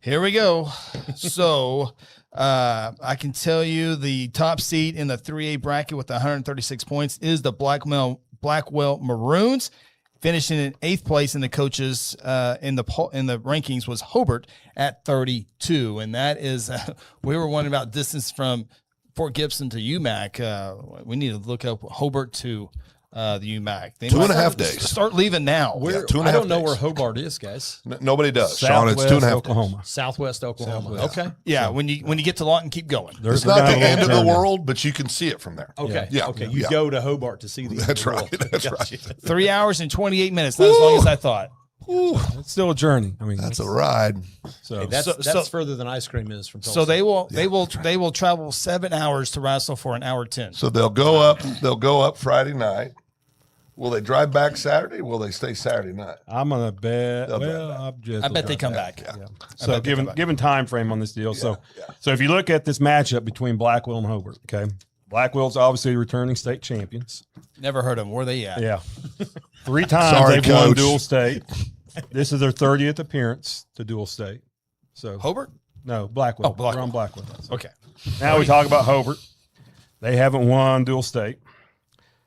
Here we go. So I can tell you the top seed in the 3A bracket with 136 points is the Blackwell Maroons. Finishing in 8th place in the coaches in the rankings was Hobart at 32, and that is we were wondering about distance from Fort Gibson to UMAC. We need to look up Hobart to the UMAC. They 2.5 days. Start leaving now. Yeah, 2.5 I don't know days. where Hobart is, guys. Nobody does. Shawn, it's 2.5 Oklahoma. days. Southwest Oklahoma. Okay. Yeah, so, when you get to Lawton, keep going. It's not the end of the world, but you can see it from there. Okay. Yeah. Okay. You go to Hobart to see the That's right. world. That's right. 3 hours and 28 minutes. Not as long as I thought. Ooh, It's still a journey. I mean, that's a ride. So Hey, that's further than ice cream is from Tulsa. So they will travel 7 hours to wrestle for an hour 10. So they'll go up Friday night. Will they drive back Saturday? Will they stay Saturday night? I'm gonna bet. They'll Well, I bet they come back. Yeah. So given time frame on this deal. So if you look at this matchup between Blackwell and Hobart, okay, Blackwell's obviously returning state champions. Never heard of them. Where they at? Yeah, 3 times Sorry, they've won Coach. dual state. This is their 30th appearance to dual state. So Hobart? no, Blackwell. Oh, Blackwell. We're on Blackwell. Okay. Now we talk about Hobart. They haven't won dual state.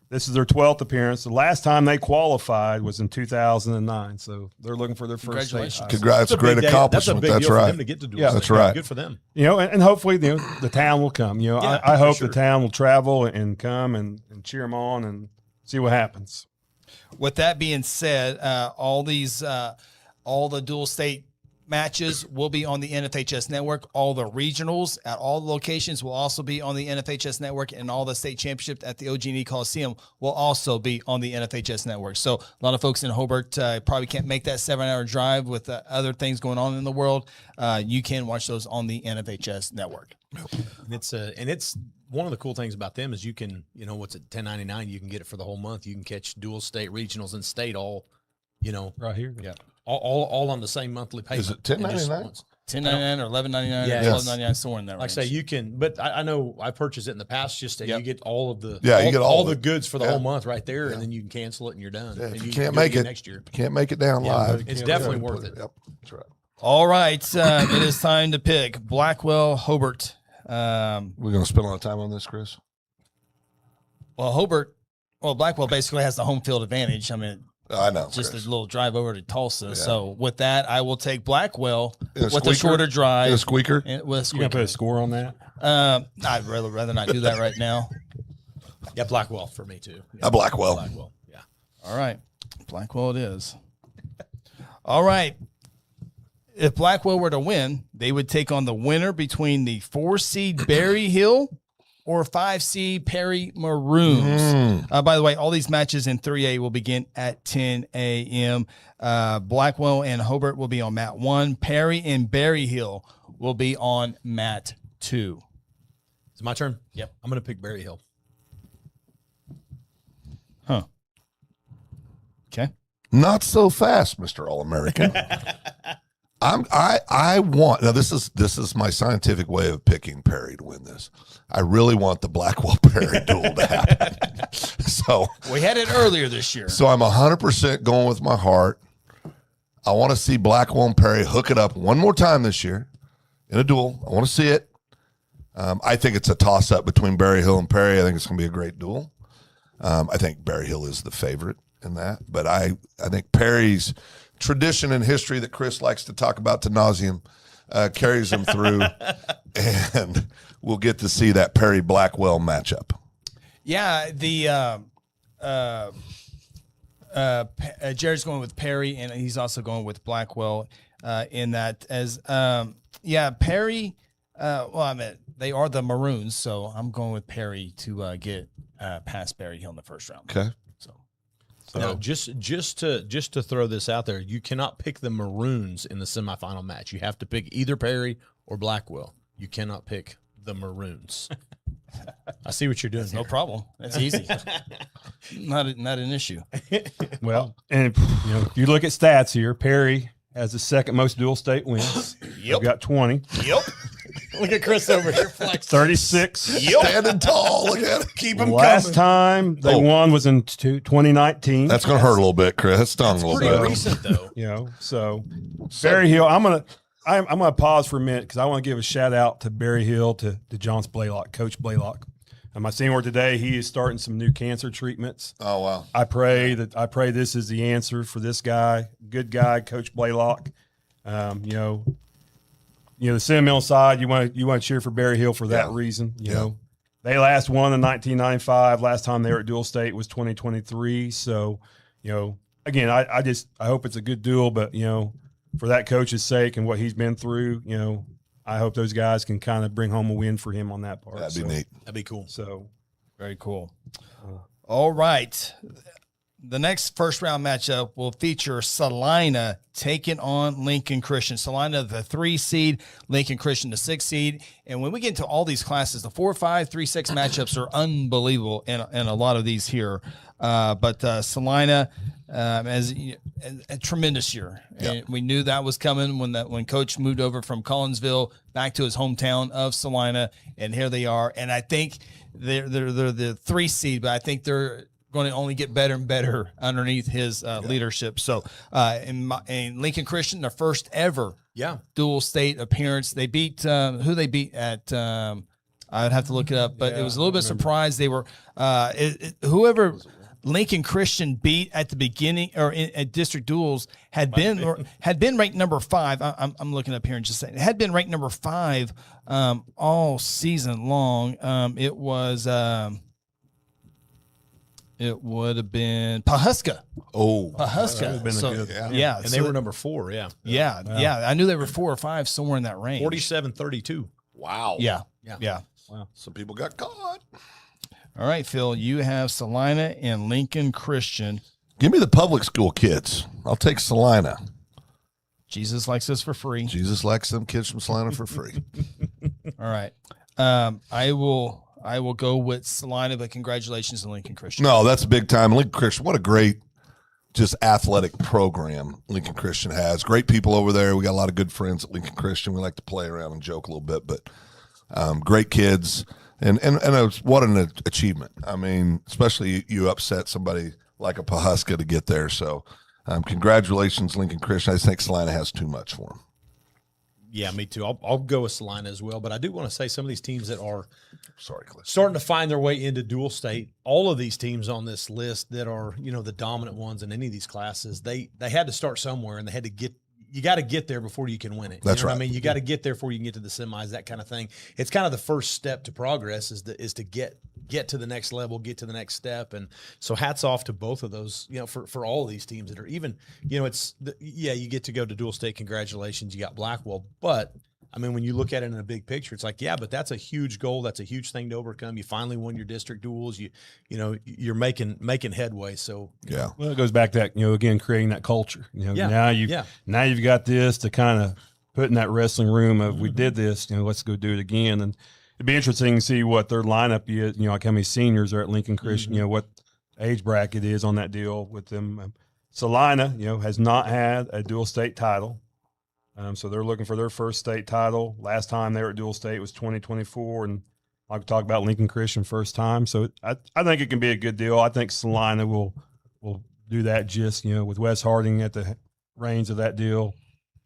This is their 12th appearance. The last time they qualified was in 2009. So they're looking for their first state. Congratulations. Congrats. That's a great accomplishment. That's a big That's deal right. for them to get to dual Yeah, state. that's right. Good for them. You know, and hopefully the town will come. You know, Yeah, I hope for sure. the town will travel and come and cheer them on and see what happens. With that being said, all the dual state matches will be on the NFHS network. All the regionals at all the locations will also be on the NFHS network, and all the state championships at the OG&E Coliseum will also be on the NFHS network. So a lot of folks in Hobart probably can't make that 7-hour drive with other things going on in the world. You can watch those on the NFHS network. And it's one of the cool things about them is you can, what's it, $10.99, you can get it for the whole month. You can catch dual state, regionals, and state all, Right here. Yeah. All on the same monthly payment. Is it $10.99? $10.99 or $11.99 Yeah. or $12.99, somewhere in there. Like I say, you can, but I know I purchased it in the past. Just that you get all of the you get all the of it. goods for the Yeah. whole month right there, and then you can cancel it and you're done. Yeah, and if you can can't do make it next year. Can't make it down live. It's definitely worth it. Yep. That's right. All right. It is time to pick Blackwell, Hobart. We're going to spend a lot of time on this, Chris. Blackwell basically has the home field advantage. I mean, I know. just Chris. a little drive over to Tulsa. So with that, I will take Blackwell In a with a squeaker? shorter drive. In a squeaker? With a You gonna squeaker. put a score on that? I'd rather not do that right now. Yeah, Blackwell for me too. Yeah. A Blackwell. Blackwell. Yeah. All right. Blackwell it is. All right. If Blackwell were to win, they would take on the winner between the 4-seed Berry Hill or 5-seed Perry Maroons. By the way, all these matches in 3A will begin at 10 a.m. Blackwell and Hobart will be on mat 1. Perry and Berry Hill will be on mat 2. Is it my turn? Yep. I'm going to pick Berry Hill. Huh. Okay. Not so fast, Mr. All-American. I want now. This is my scientific way of picking Perry to win this. I really want the Blackwell Perry duel to happen. So We had it earlier this year. I'm 100% going with my heart. I want to see Blackwell and Perry hook it up one more time this year in a duel. I want to see it. I think it's a toss-up between Berry Hill and Perry. I think it's going to be a great duel. I think Berry Hill is the favorite in that, but I think Perry's tradition and history that Chris likes to talk about to nauseum carries them through, and we'll get to see that Perry Blackwell matchup. Yeah, Jared's going with Perry, and he's also going with Blackwell in that. Perry. They are the Maroons, so I'm going with Perry to get past Berry Hill in the first round. Okay. Now, just to throw this out there, you cannot pick the Maroons in the semifinal match. You have to pick either Perry or Blackwell. You cannot pick the Maroons. I see what you're doing. No problem. That's easy. not an issue. Well, and if you look at stats here, Perry has the second most dual state wins. Yep. They've got 20. Yep. Look at Chris over here flexing. 36. Standing tall. Look at it. Keep him Last coming. time they won was in 2019. That's going to hurt a little bit, Chris. That stung a little Pretty bit. recent, though. So Berry Hill, I'm gonna I'm going to pause for a minute because I want to give a shout out to Berry Hill, to John Blaylock, Coach Blaylock. My senior today, he is starting some new cancer treatments. Oh, wow. I pray this is the answer for this guy. Good guy, Coach Blaylock. The sentimental side, you want to cheer for Berry Hill for that reason. You know, they last won in 1995. Last time they were at Dual State was 2023. So, again, I hope it's a good duel, but for that coach's sake and what he's been through, I hope those guys can kind of bring home a win for him on that part. That'd be neat. That'd be cool. So, very cool. All right. The next first round matchup will feature Salina taking on Lincoln Christian. Salina, the 3 seed, Lincoln Christian, the 6 seed. And when we get into all these classes, the 4-5, 3-6 matchups are unbelievable in a lot of these here. But Salina has a tremendous year. Yep. And we knew that was coming when Coach moved over from Collinsville back to his hometown of Salina, and here they are. And I think they're the 3 seed, but I think they're going to only get better and better underneath his leadership. So, in Lincoln Christian, their first ever dual state appearance, they beat who they beat at. I would have to look it up, but it was a little bit surprised. They were whoever Lincoln Christian beat at the beginning or at district duels had been ranked number 5. I'm looking up here and just saying had been ranked number 5 all season long. It would have been Pawhuska. Oh, Pawhuska. So, and they were number 4. Yeah. I knew they were 4 or 5, somewhere in that range. 47-32. wow. Yeah. wow. Some people got caught. All right, Phil, you have Salina and Lincoln Christian. Give me the public school kids. I'll take Salina. Jesus likes us for free. Jesus likes them kids from Salina for free. All right. I will go with Salina, but congratulations to Lincoln Christian. No, that's big time. Lincoln Christian, what a great just athletic program Lincoln Christian has. Great people over there. We got a lot of good friends at Lincoln Christian. We like to play around and joke a little bit, but great kids. And what an achievement. I mean, especially you upset somebody like a Pawhuska to get there. So congratulations, Lincoln Christian. I think Salina has too much for him. Yeah, me too. I'll go with Salina as well. But I do want to say some of these teams that are Cliff. starting to find their way into dual state, all of these teams on this list that are, the dominant ones in any of these classes, they had to start somewhere, and they had to get – you got to get there before you can win it. That's right. I mean, you got to get there before you can get to the semis, that kind of thing. It's kind of the first step to progress is to get to the next level, get to the next step. And so hats off to both of those, for all of these teams that are even, you get to go to dual state. Congratulations. You got Blackwell. But I mean, when you look at it in a big picture, it's like, yeah, but that's a huge goal. That's a huge thing to overcome. You finally won your district duels. You're making headway. So yeah. Well, it goes back to that, again, creating that culture. Now you've got this to kind of put in that wrestling room of we did this, let's go do it again. And it'd be interesting to see what their lineup is, like how many seniors are at Lincoln Christian, what age bracket is on that deal with them. Salina, has not had a dual state title. So they're looking for their first state title. Last time they were at dual state was 2024, and like we talked about Lincoln Christian first time. So I think it can be a good deal. I think Salina will do that just, with Wes Harding at the reins of that deal.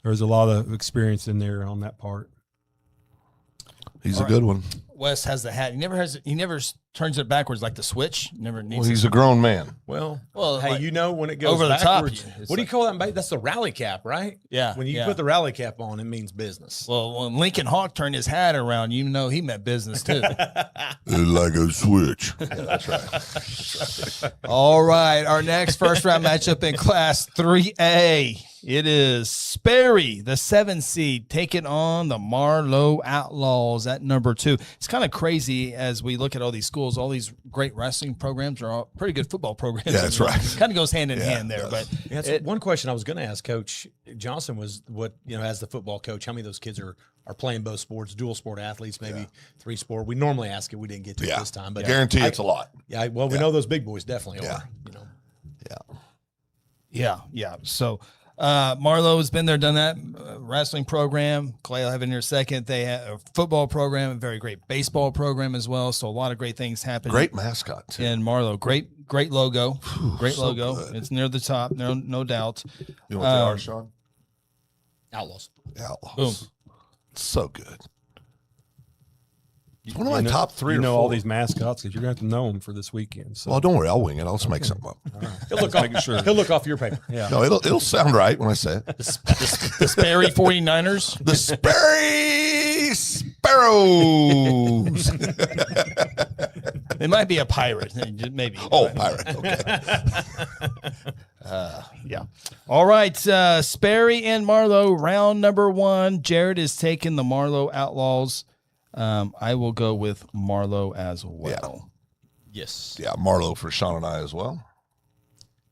There's a lot of experience in there on that part. He's a good one. Wes has the hat. He never turns it backwards like the switch. Never needs. Well, he's a grown man. Well, hey, like, when it goes over the backwards, top. What do you call that? That's the rally cap, right? Yeah. When you put the rally cap on, it means business. Well, when Lincoln Hawk turned his hat around, he meant business too. It's like a switch. Yeah, that's right. All right. Our next first round matchup in Class 3A. It is Sperry, the 7 seed, taking on the Marlowe Outlaws at number 2. It's kind of crazy as we look at all these schools. All these great wrestling programs are all pretty good football programs. Yeah, that's right. Kind of goes hand in hand there. But that's one question I was going to ask Coach Johnson was as the football coach, how many of those kids are playing both sports, dual sport athletes, maybe 3 sport. We normally ask it. We didn't get to it this time. But guarantee it's a lot. Yeah, well, we know those big boys definitely are. Yeah. So Marlowe has been there, done that. Wrestling program. Clay will have it in here second. They have a football program, a very great baseball program as well. So a lot of great things happen. Great mascot too. In Marlowe. Great logo. Great so logo. good. It's near the top, no doubt. You want to say ours, Shawn? Outlaws. Outlaws. Boom. So good. It's one of my top 3 You or know 4. all these mascots because you're going to have to know them for this weekend. So Well, don't worry. I'll wing it. I'll just make something up. He'll look off. He'll look off your paper. yeah. No, it'll sound right when I say it. The Sperry 49ers. The Sperry Sparrows. It might be a pirate. Maybe. Oh, pirate. Okay. Yeah. All right. Sperry and Marlowe, round number 1. Jared is taking the Marlowe Outlaws. I will go with Marlowe as well. Yes. Yeah, Marlowe for Shawn and I as well.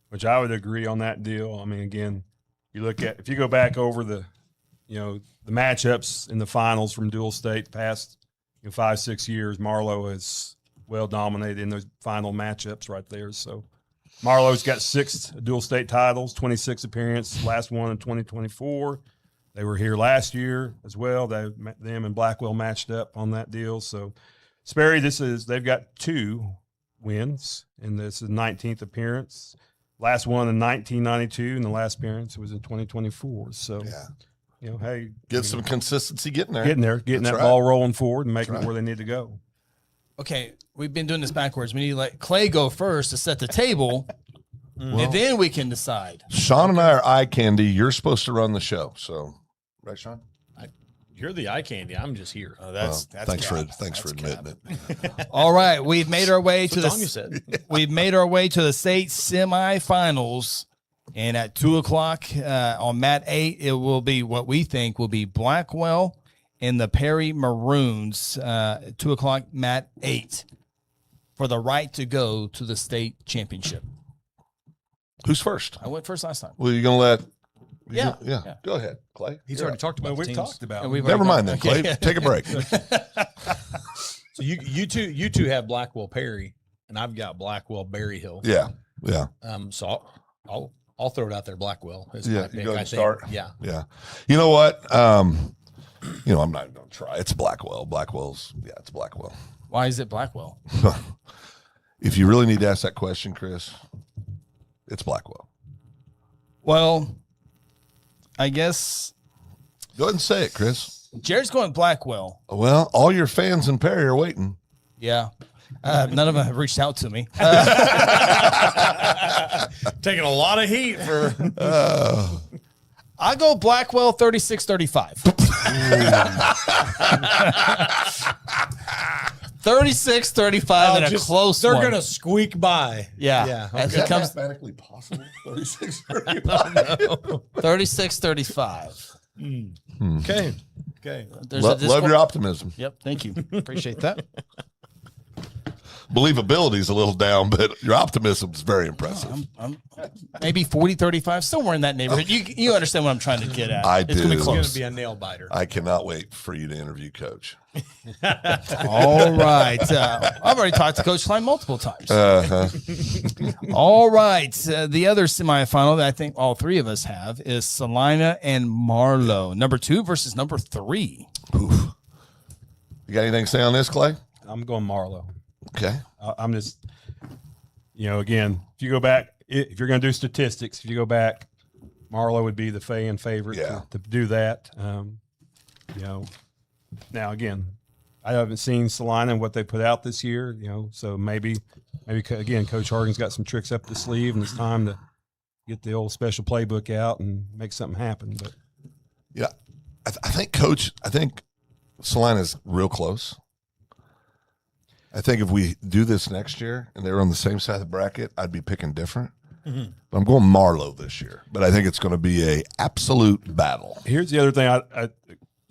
Which I would agree on that deal. I mean, again, you look at if you go back over the matchups in the finals from dual state past 5-6 years, Marlowe has well dominated in those final matchups right there. So Marlowe's got 6 dual state titles, 26 appearances, last one in 2024. They were here last year as well. Them and Blackwell matched up on that deal. So Sperry, they've got 2 wins, and this is 19th appearance. Last one in 1992, and the last appearance was in 2024. So, hey, Get some consistency getting there. getting That's that right. ball rolling forward and making it where they need to go. Okay. We've been doing this backwards. We need to let Clay go first to set the table, and then we can decide. Shawn and I are eye candy. You're supposed to run the show. So, right, Shawn? You're the eye candy. I'm just here. Oh, that's Thanks cap. for admitting it. All right, we've made our way to Tanya said. we've made our way to the state semifinals, and at 2:00 on mat 8, it will be what we think will be Blackwell and the Perry Maroons. 2:00 mat 8 for the right to go to the state championship. Who's first? I went first last time. Well, you're going to let. Yeah. Yeah. Go ahead, Clay. He's already talked about the We've teams. talked about And it. we've Never already mind then, gone- Clay. Okay. Take a break. So you two have Blackwell Perry, and I've got Blackwell Berry Hill. Yeah. So I'll throw it out there. Blackwell is Yeah, my you pick. go ahead I and think. start. Yeah. Yeah. You know what? I'm not even going to try. It's Blackwell. It's Blackwell. Why is it Blackwell? If you really need to ask that question, Chris, it's Blackwell. Well, I guess Go ahead and say it, Chris. Jared's going Blackwell. Well, all your fans in Perry are waiting. Yeah. None of them have reached out to me. Taking a lot of heat for. I go Blackwell 36-35. 36-35 in a close They're one. going to squeak by. Yeah. Yeah. As Okay. it comes mathematically possible? 36 36-35. Okay. Okay. There's Love your optimism. Yep. Thank you. Appreciate that. Believability is a little down, but your optimism is very impressive. I'm maybe 40-35, somewhere in that neighborhood. You understand what I'm trying to get at. I It's going to be do. It's going close. to be a nail biter. I cannot wait for you to interview Coach. All right. I've already talked to Coach Klein multiple times. All right. The other semifinal that I think all 3 of us have is Salina and Marlowe. Number 2 versus number 3. Oof. You got anything to say on this, Clay? I'm going Marlowe. Okay. I'm just, again, if you go back, if you're going to do statistics, if you go back, Marlowe would be the fan favorite to do that. Now again, I haven't seen Salina and what they put out this year, so maybe again, Coach Hargan's got some tricks up the sleeve, and it's time to get the old special playbook out and make something happen. But yeah, I think Salina's real close. I think if we do this next year and they were on the same side of the bracket, I'd be picking different. Mm-hmm. But I'm going Marlowe this year. But I think it's going to be a absolute battle. here's the other thing I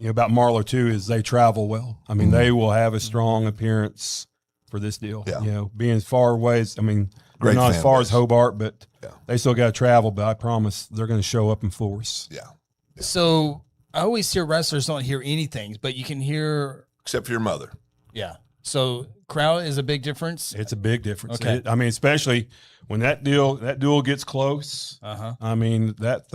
about Marlowe too is they travel well. I mean, they will have a strong appearance for this deal. Yeah. Being as far away as they're Great not as fan far base. as Hobart, but Yeah. they still got to travel. But I promise they're going to show up in force. Yeah. So I always hear wrestlers don't hear anything, but you can hear, Except for your mother. yeah. So crowd is a big difference. It's a big difference. Okay. I mean, especially when that duel gets close. Uh-huh. I mean, that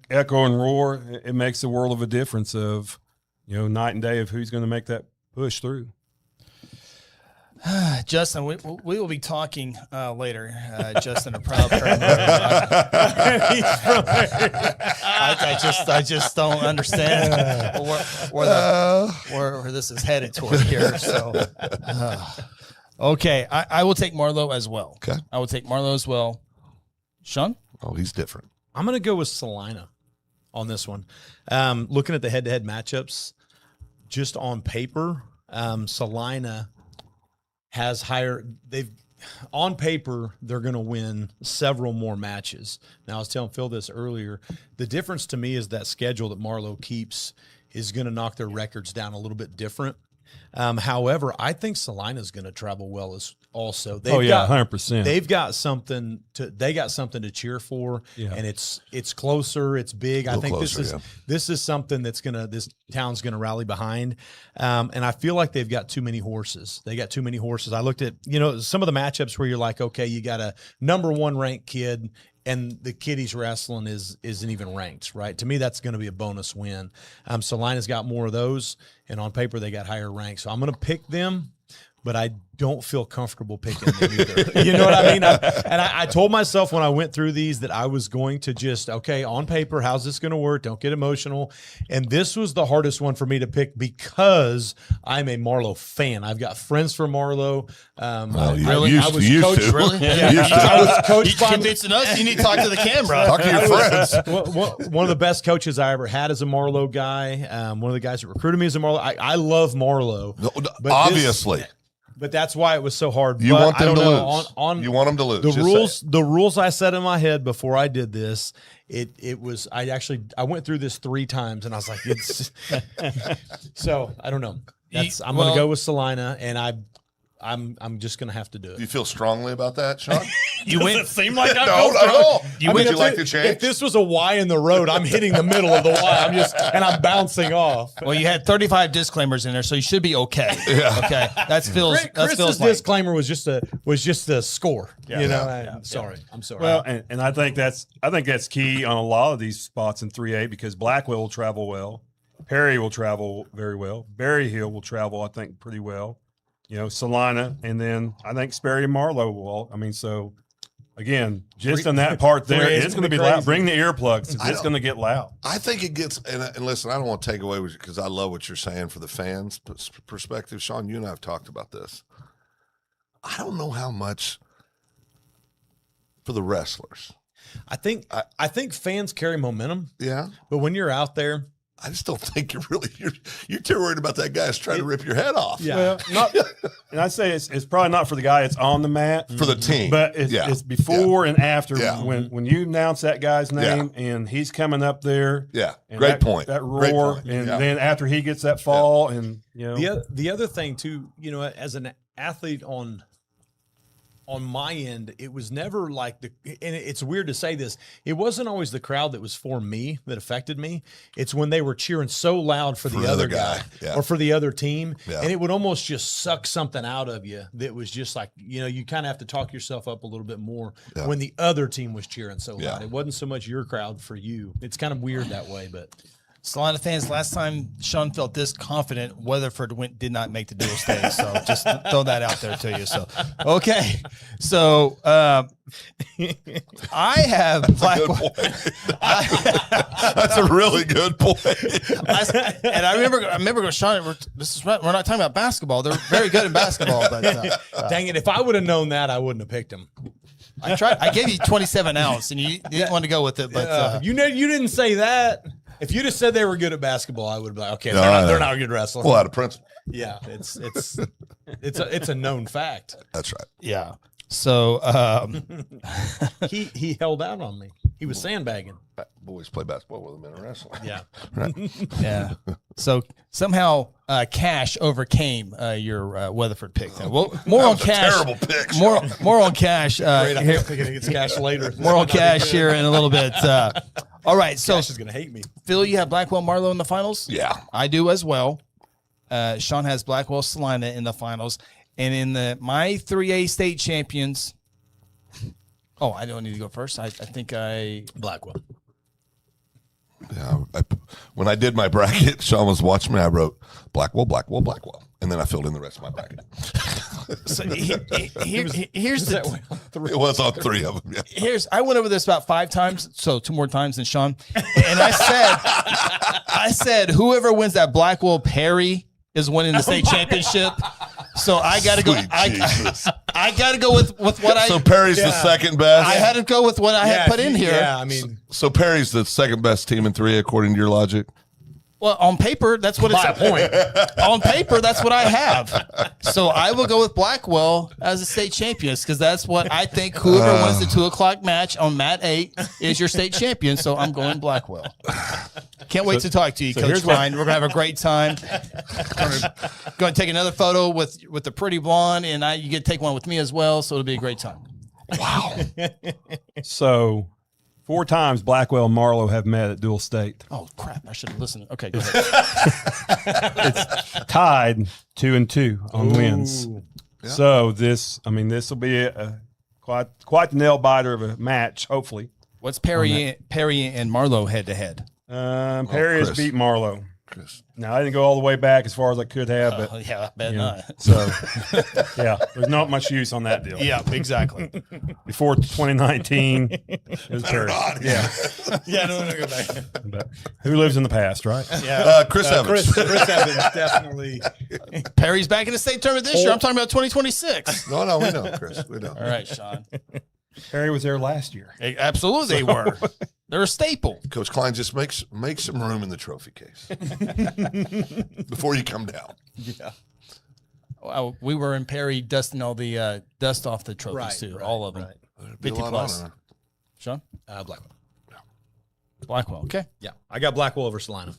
echo and roar, it makes a world of a difference of, night and day of who's going to make that push through. Justin, we will be talking later. Justin, a proud parent. I just don't understand where this is headed toward here. So, okay, I will take Marlowe as well. Okay. I will take Marlowe as well. Shawn? Oh, he's different. I'm going to go with Salina on this one. Looking at the head-to-head matchups, just on paper, Salina has higher. On paper, they're going to win several more matches. Now, I was telling Phil this earlier. The difference to me is that schedule that Marlowe keeps is going to knock their records down a little bit different. However, I think Salina's going to travel well as also. 100%. They've got something to cheer for, and it's closer, it's big. I think this is something this town's gonna rally behind. And I feel like they've got too many horses. They got too many horses. I looked at some of the matchups where you're like, okay, you got a number 1 ranked kid, and the kid he's wrestling isn't even ranked, right? To me, that's going to be a bonus win. Salina's got more of those, and on paper they got higher ranks. So I'm going to pick them, but I don't feel comfortable picking them either. You know what I mean? I told myself when I went through these that I was going to just, okay, on paper, how's this going to work? Don't get emotional. And this was the hardest one for me to pick because I'm a Marlowe fan. I've got friends from Marlowe. Really? I was coached. Really? I was coached by convincing us. You need to talk to the camera. Talk to your friends. One of the best coaches I ever had as a Marlowe guy. One of the guys that recruited me as a Marlowe. I love Marlowe. But obviously. But that's why it was so hard. You want them to lose. You want them to lose. The rules I set in my head before I did this, it was I went through this 3 times and I was like, it's so I don't know. I'm gonna go with Salina, and I'm just gonna have to do it. Do you feel strongly about that, Shawn? You went. Seem like I No, not at all. Would you like to If change? this was a Y in the road, I'm hitting the middle of the Y. I'm bouncing off. Well, you had 35 disclaimers in there, so you should be okay. Yeah. Okay. That's Phil's. Chris's disclaimer was just a score. I'm sorry. Well, and I think that's key on a lot of these spots in 3A because Blackwell will travel well, Perry will travel very well, Berry Hill will travel, I think, pretty well. Salina, and then I think Sperry and Marlowe will. So again, just on that part there, it's going to be loud. Bring the earplugs. It's going to get loud. I think it gets, and listen, I don't want to take away with you because I love what you're saying for the fans' perspective. Shawn, you and I have talked about this. I don't know how much for the wrestlers. I think fans carry momentum. Yeah. But when you're out there, I just don't think you're too worried about that guy that's trying to rip your head off. Yeah. Well, and I'd say it's probably not for the guy that's on the mat. For the team. But it's before and after Yeah. when you announce that guy's name and he's coming up there. Yeah. And Great point. That roar. Great point. And Yeah. then after he gets that fall and the other thing too, as an athlete on my end, it was never like and it's weird to say this, it wasn't always the crowd that was for me that affected me. It's when they were cheering so loud for the other guy or for the other team. Yeah. And it would almost just suck something out of you that was just like, you kind of have to talk yourself up a little bit more when the other team was cheering so loud. It wasn't so much your crowd for you. It's kind of weird that way, but Salina fans, last time Shawn felt this confident, Weatherford did not make the dual stage. So just throw that out there to you. So, okay. So I have Blackwell. That's a really good point. And I remember Shawn, we're not talking about basketball. They're very good in basketball. But dang it, if I would have known that, I wouldn't have picked them. I tried. I gave you 27 ounce, and you didn't want to go with it. But you didn't say that. If you'd have said they were good at basketball, I would be like, okay, they're not a good wrestler. Well, out of principle. Yeah, it's a known fact. That's right. Yeah. So he held out on me. He was sandbagging. Boys play basketball with them in wrestling. Yeah. Right. Yeah. So somehow Cash overcame your Weatherford pick. Then. Well, more on Cash. Terrible pick. More on Cash. Great, I'm thinking it gets Cash later. More on Cash here in a little bit. All right. So Cash is gonna hate me. Phil, you have Blackwell Marlowe in the finals. Yeah, I do as well. Shawn has Blackwell Salina in the finals, and in my 3A state champions. Oh, I don't need to go first. I think Blackwell. Yeah. When I did my bracket, Shawn was watching me. I wrote Blackwell. and then I filled in the rest of my bracket. So here's the It was on 3 of them. Yeah. I went over this about 5 times, so 2 more times than Shawn. And I said whoever wins that Blackwell Perry is winning the state championship. So I got to go. I got to go with what I. So Perry's the second best. I had to go with what I had put in here. Yeah, I mean, so Perry's the second best team in 3 according to your logic. Well, on paper, that's what it's by a point. On paper, that's what I have. So I will go with Blackwell as a state champion because that's what I think. Whoever wins the 2:00 match on mat 8 is your state champion. So I'm going Blackwell. Can't wait to talk to you, Coach Klein. We're gonna have a great time. Going to take another photo with the pretty blonde, and you get to take one with me as well. So it'll be a great time. Wow. So 4 times Blackwell and Marlowe have met at Dual State. Oh crap! I should have listened. Okay, go ahead. It's tied 2-2 on wins. Yeah. So this will be a quite the nail biter of a match. Hopefully, What's Perry and Marlowe head to head? Perry has Chris. beat Marlowe. Chris. Now I didn't go all the way back as far as I could have, but Yeah, I bet you know, not. so yeah, there's not much use on that deal. Yeah, exactly. Before 2019, it was Perry. Yeah, yeah, no, go back. but who lives in the past, right? Yeah, Chris Evans. Chris Evans definitely. Perry's back in the state tournament this year. I'm talking about 2026. No, we know, Chris. We know. All right, Shawn. Perry was there last year. Absolutely, they were. They're a staple. Coach Klein, just make some room in the trophy case before you come down. Yeah. Well, we were in Perry dusting all the dust off the trophies too, all of them. Right. There'd be a 50 lot plus. on there. Shawn? Blackwell. Blackwell. Okay. Yeah, I got Blackwell over Salina.